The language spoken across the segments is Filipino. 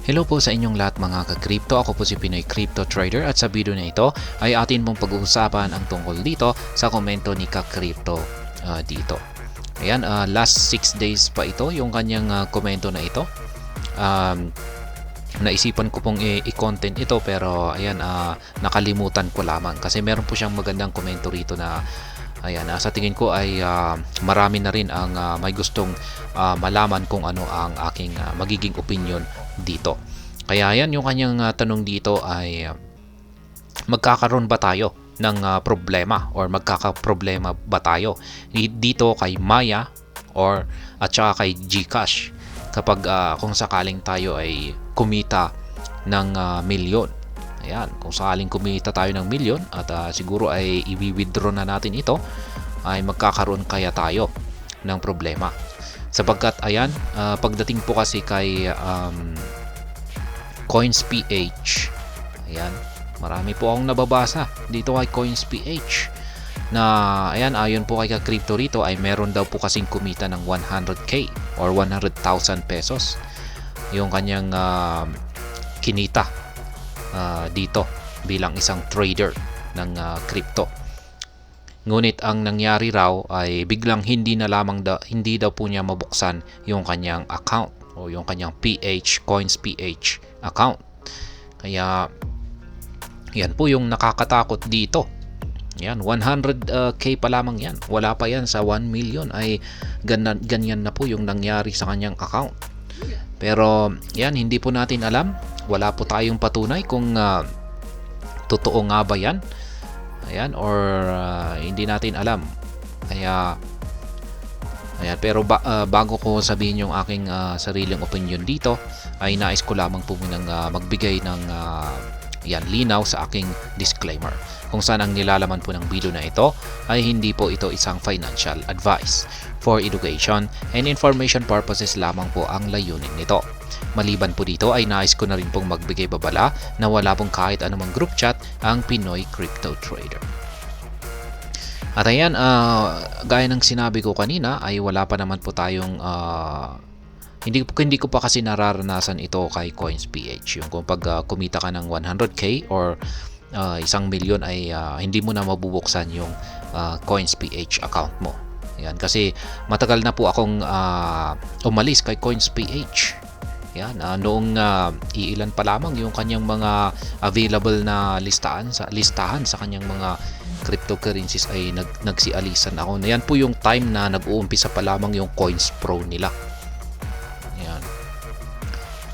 Hello po sa inyong lahat mga ka-crypto. Ako po si Pinoy Crypto Trader at sa video na ito ay atin mong pag-uusapan ang tungkol dito sa komento ni ka-crypto dito. Ayan, last 6 days pa ito yung kanyang komento na ito. Naisipan ko pong i-content ito pero ayan, nakalimutan ko lamang kasi meron po siyang magandang komento rito na ayan, sa tingin ko ay marami na rin ang may gustong malaman kung ano ang aking magiging opinion dito. Kaya yan yung kanyang tanong dito ay magkakaroon ba tayo ng problema or magkakaproblema ba tayo dito kay Maya or at saka kay GCash kapag kung sakaling tayo ay kumita ng milyon. Ayan, kung sakaling kumita tayo ng milyon at siguro ay i-withdraw na natin ito, ay magkakaroon kaya tayo ng problema. Sapagkat ayan, pagdating po kasi kay CoinsPH, ayan, marami po akong nababasa dito kay CoinsPH na ayan, ayon po kay ka-crypto rito ay meron daw po kasing kumita ng 100k or 100,000 pesos yung kanyang kinita dito bilang isang trader ng crypto. Ngunit ang nangyari raw ay biglang hindi daw po niya mabuksan yung kanyang account o yung kanyang CoinsPH account. Kaya yan po yung nakakatakot dito. Yan, 100k pa lamang yan. Wala pa yan sa 1 million ay ganyan na po yung nangyari sa kanyang account. Pero yan, hindi po natin alam. Wala po tayong patunay kung totoo nga ba yan. Ayan, or hindi natin alam. Kaya ayan, pero bago ko sabihin yung aking sariling opinion dito, ay nais ko lamang po munang magbigay ng linaw sa aking disclaimer. Kung saan ang nilalaman po ng video na ito ay hindi po ito isang financial advice. For education and information purposes lamang po ang layunin nito. Maliban po dito ay nais ko na rin pong magbigay babala na wala pong kahit anumang group chat ang Pinoy Crypto Trader. At ayan, gaya ng sinabi ko kanina ay wala pa naman po tayong hindi ko pa kasi nararanasan ito kay CoinsPH. Yung kung pag kumita ka ng 100k or 1 milyon ay hindi mo na mabubuksan yung CoinsPH account mo. Yan, kasi matagal na po akong umalis kay CoinsPH. Yan, noong iilan pa lamang yung kanyang mga available na listahan sa kanyang mga cryptocurrencies ay nagsialisan ako. Yan po yung time na nag-uumpisa pa lamang yung Coins Pro nila. Yan.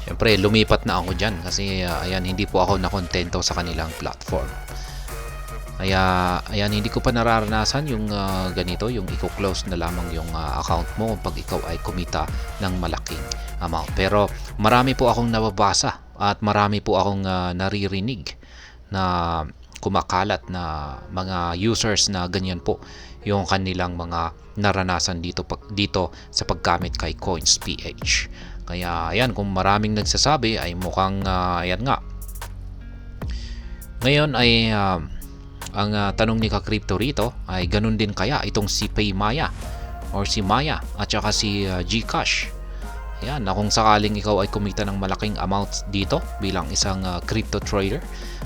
Siyempre, lumipat na ako dyan kasi ayan, hindi po ako nakontento sa kanilang platform. Kaya ayan, hindi ko pa nararanasan yung ganito, yung i-close na lamang yung account mo pag ikaw ay kumita ng malaking amount. Pero marami po akong nababasa at marami po akong naririnig na kumakalat na mga users na ganyan po yung kanilang mga naranasan dito sa paggamit kay CoinsPH. Kaya ayan, kung maraming nagsasabi ay mukhang ayan nga. Ngayon ay ang tanong ni ka-crypto rito ay ganun din kaya itong si Paymaya or si Maya at saka si GCash. Ayan, na kung sakaling ikaw ay kumita ng malaking amount dito bilang isang crypto trader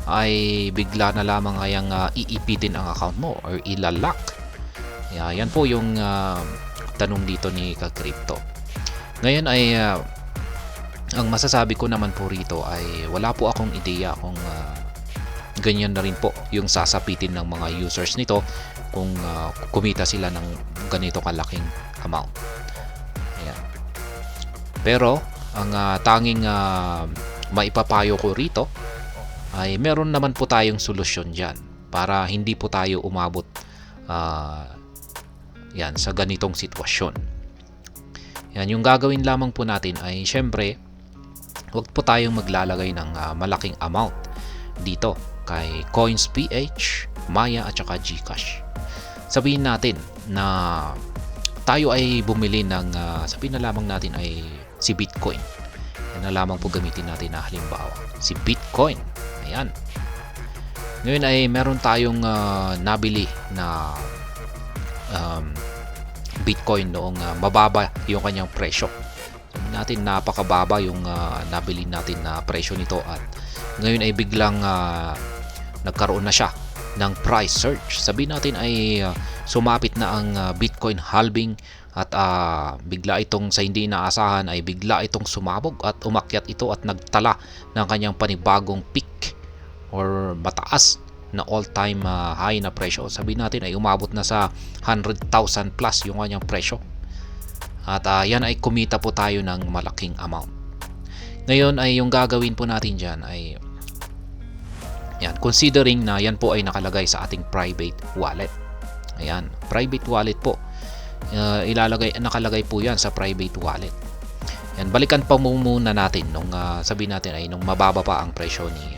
ay bigla na lamang kayang iipitin ang account mo or ilalak. Yan po yung tanong dito ni ka-crypto. Ngayon ay ang masasabi ko naman po rito ay wala po akong ideya kung ganyan na rin po yung sasapitin ng mga users nito kung kumita sila ng ganito kalaking amount. Ayan. Pero ang tanging maipapayo ko rito ay meron naman po tayong solusyon dyan para hindi po tayo umabot yan sa ganitong sitwasyon. Yan, yung gagawin lamang po natin ay syempre huwag po tayong maglalagay ng malaking amount dito kay CoinsPH, Maya at saka GCash. Sabihin natin na tayo ay bumili ng sabihin na lamang natin ay si Bitcoin. Yan na lamang po gamitin natin na halimbawa. Si Bitcoin. Ayan. Ngayon ay meron tayong nabili na Bitcoin noong mababa yung kanyang presyo. sabihin natin napakababa yung nabili natin na presyo nito at ngayon ay biglang nagkaroon na siya ng price surge. Sabihin natin ay sumapit na ang Bitcoin halving at bigla itong sa hindi inaasahan ay bigla itong sumabog at umakyat ito at nagtala ng kanyang panibagong peak or mataas na all-time high na presyo. Sabihin natin ay umabot na sa 100,000 plus yung kanyang presyo. At yan ay kumita po tayo ng malaking amount. Ngayon ay yung gagawin po natin dyan ay yan, considering na yan po ay nakalagay sa ating private wallet. Ayan, private wallet po. Nakalagay po yan sa private wallet. Yan, balikan pa muna natin nung sabihin natin ay nung mababa pa ang presyo ni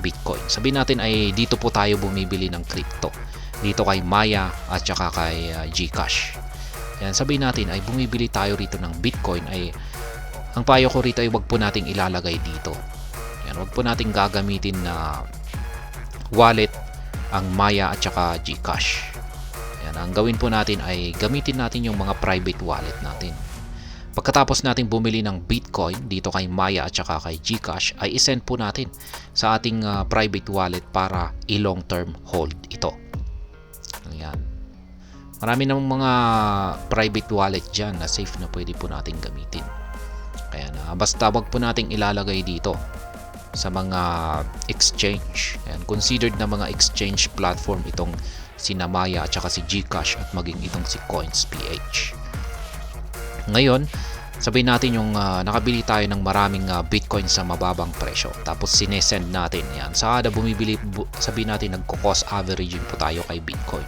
Bitcoin. Sabihin natin ay dito po tayo bumibili ng crypto. Dito kay Maya at saka kay GCash. Yan, sabihin natin ay bumibili tayo rito ng Bitcoin ay ang payo ko rito ay wag po nating ilalagay dito. Yan, wag po nating gagamitin na wallet ang Maya at saka GCash. Yan, ang gawin po natin ay gamitin natin yung mga private wallet natin. Pagkatapos natin bumili ng Bitcoin dito kay Maya at saka kay GCash ay isend po natin sa ating private wallet para i-long term hold ito. Ayan. Marami namang mga private wallet dyan na safe na pwede po natin gamitin. Kaya basta wag po nating ilalagay dito sa mga exchange. Ayan, considered na mga exchange platform itong si Maya at saka si GCash at maging itong si Coins.ph. Ngayon, sabihin natin yung nakabili tayo ng maraming Bitcoin sa mababang presyo. Tapos sinesend natin. Yan. Sa kada bumibili, sabihin natin nagko-cost averaging po tayo kay Bitcoin.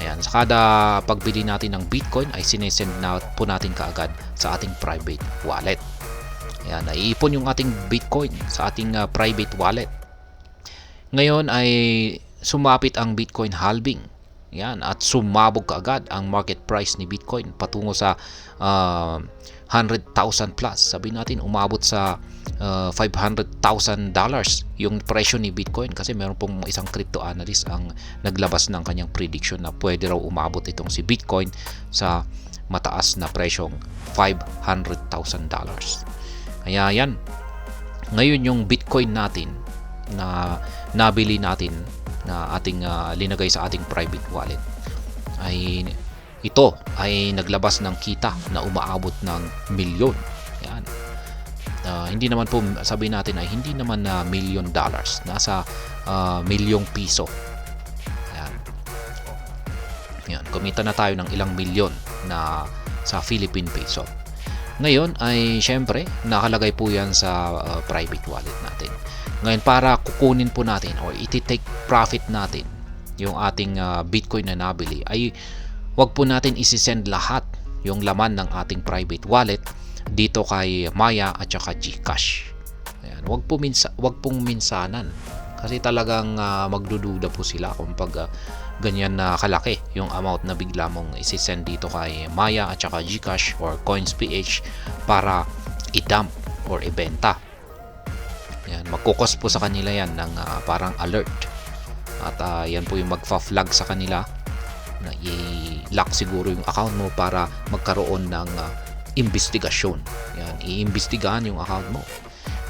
Ayan. Sa kada pagbili natin ng Bitcoin ay sinesend na po natin kaagad sa ating private wallet. Ayan. Naiipon yung ating Bitcoin sa ating private wallet. Ngayon ay sumapit ang Bitcoin halving. Yan, at sumabog kaagad ang market price ni Bitcoin patungo sa 100,000 plus. Sabihin natin umabot sa $500,000 yung presyo ni Bitcoin kasi meron pong isang crypto analyst ang naglabas ng kanyang prediction na pwede raw umabot itong si Bitcoin sa mataas na presyong $500,000. Kaya yan, ngayon yung Bitcoin natin na nabili natin na ating linagay sa ating private wallet ay ito ay naglabas ng kita na umaabot ng milyon. Yan. Hindi naman po sabihin natin ay hindi naman na $1 million, nasa milyong piso. Yan. Yan, kumita na tayo ng ilang milyon na sa Philippine peso. Ngayon ay syempre nakalagay po yan sa private wallet natin. Ngayon para kukunin po natin or iti-take profit natin yung ating Bitcoin na nabili ay wag po natin isi-send lahat yung laman ng ating private wallet dito kay Maya at saka GCash. Ayan, wag pong minsanan kasi talagang magdududa po sila kung pag ganyan na kalaki yung amount na bigla mong isi-send dito kay Maya at saka GCash or Coins.ph para i-dump or ibenta. Yan, magkukos po sa kanila yan ng parang alert. At yan po yung magfa-flag sa kanila na i-lock siguro yung account mo para magkaroon ng investigasyon. Yan, iimbestigahan yung account mo.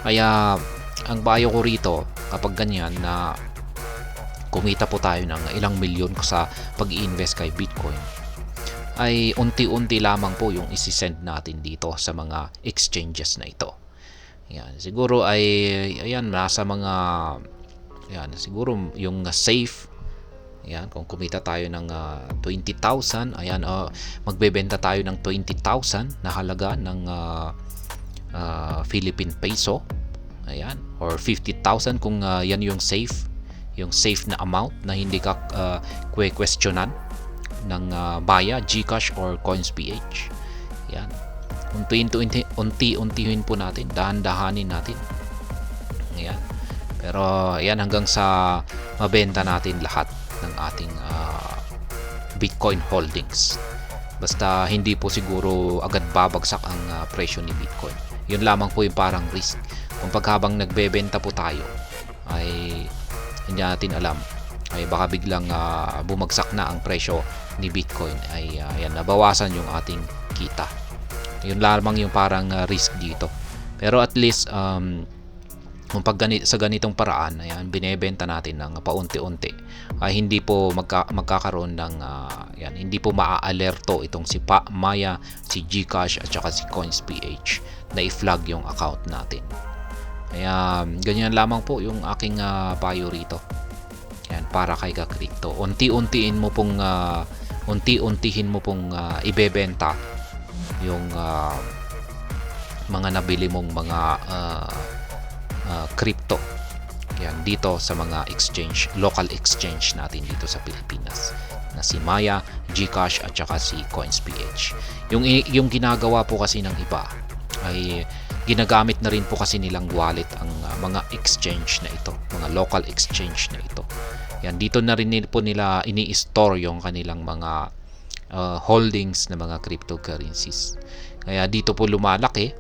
Kaya ang bayo ko rito kapag ganyan na kumita po tayo ng ilang milyon sa pag-i-invest kay Bitcoin ay unti-unti lamang po yung isi-send natin dito sa mga exchanges na ito. Yan, siguro ay ayan nasa mga yan siguro yung safe. Yan, kung kumita tayo ng 20,000, ayan magbebenta tayo ng 20,000 na halaga ng Philippine peso. Ayan, or 50,000 kung yan yung safe na amount na hindi ka questionan ng Maya, GCash or Coins.ph. Yan. Unti-untihin po natin, dahan-dahanin natin. Ayan. Pero ayan hanggang sa mabenta natin lahat ng ating Bitcoin holdings. Basta hindi po siguro agad babagsak ang presyo ni Bitcoin. Yun lamang po yung parang risk. Kung paghabang nagbebenta po tayo ay hindi natin alam ay baka biglang bumagsak na ang presyo ni Bitcoin ay ayan, nabawasan yung ating kita. Yun lamang yung parang risk dito. Pero at least kung sa ganitong paraan, ayan, binebenta natin ng paunti-unti, hindi po magkakaroon ng hindi po maaalerto itong si Maya, si GCash at saka si Coins.ph na i-flag yung account natin. Kaya ganyan lamang po yung aking payo rito. Yan, para kay Crypto. Unti-untihin mo pong ibebenta yung mga nabili mong mga crypto. Yan, dito sa mga exchange, local exchange natin dito sa Pilipinas na si Maya, GCash at saka si Coins.ph. Yung ginagawa po kasi ng iba ay ginagamit na rin po kasi nilang wallet ang mga exchange na ito, mga local exchange na ito. Yan, dito na rin po nila ini-store yung kanilang mga holdings na mga cryptocurrencies. Kaya dito po lumalaki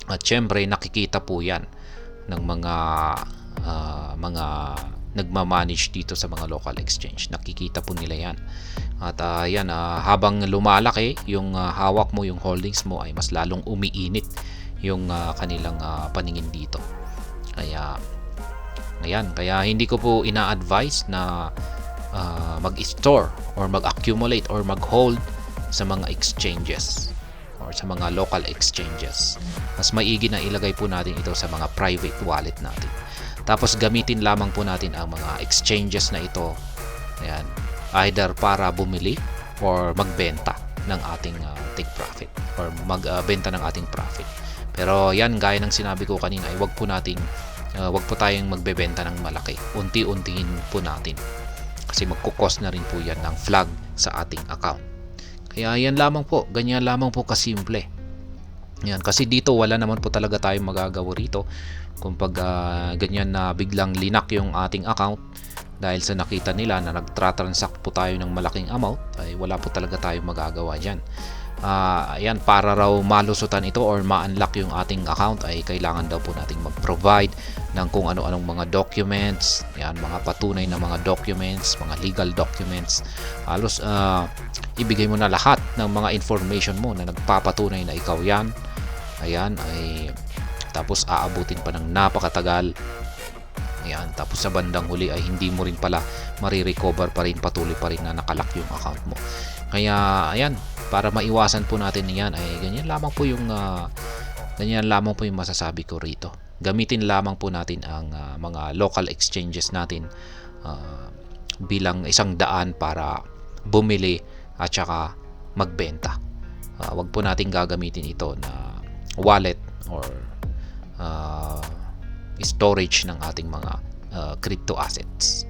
at syempre nakikita po yan ng mga nagmamanage dito sa mga local exchange. Nakikita po nila yan. At habang lumalaki yung hawak mo, yung holdings mo, ay mas lalong umiinit yung kanilang paningin dito. Kaya hindi ko po ina-advise na mag-store or mag-accumulate or mag-hold sa mga exchanges or sa mga local exchanges. Mas maigi na ilagay po natin ito sa mga private wallet natin. Tapos gamitin lamang po natin ang mga exchanges na ito, ayan, either para bumili or magbenta ng ating take profit or magbenta ng ating profit. Pero yan, gaya ng sinabi ko kanina, ay wag po tayong magbebenta ng malaki. Unti-untiin po natin. Kasi magkukos na rin po yan ng flag sa ating account. Kaya yan lamang po, ganyan lamang po kasimple. Yan, kasi dito wala naman po talaga tayong magagawa rito. Kung ganyan na biglang linak yung ating account dahil sa nakita nila na nagtra-transact po tayo ng malaking amount, ay wala po talaga tayong magagawa dyan. Ayan, para raw malusutan ito or ma-unlock yung ating account ay kailangan daw po nating mag-provide ng kung ano-anong mga documents, yan, mga patunay na mga documents, mga legal documents. Halos ibigay mo na lahat ng mga information mo na nagpapatunay na ikaw yan. Ayan, ay tapos aabutin pa ng napakatagal. Ayan, tapos sa bandang huli ay hindi mo rin pala marirecover pa rin, patuloy pa rin na nakalock yung account mo. Kaya ayan, para maiwasan po natin yan ay ganyan lamang po yung masasabi ko rito. Gamitin lamang po natin ang mga local exchanges natin bilang isang daan para bumili at saka magbenta. Wag po natin gagamitin ito na wallet or storage ng ating mga crypto assets.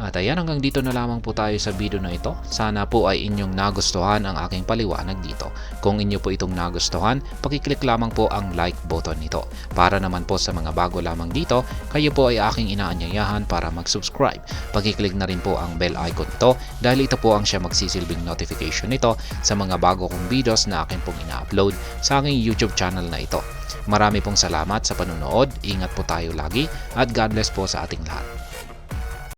At ayan, hanggang dito na lamang po tayo sa video na ito. Sana po ay inyong nagustuhan ang aking paliwanag dito. Kung inyo po itong nagustuhan, pakiclick lamang po ang like button nito. Para naman po sa mga bago lamang dito, kayo po ay aking inaanyayahan para mag-subscribe. Pakiclick na rin po ang bell icon nito dahil ito po ang siya magsisilbing notification nito sa mga bago kong videos na akin pong ina-upload sa aking YouTube channel na ito. Marami pong salamat sa panunood. Ingat po tayo lagi at God bless po sa ating lahat.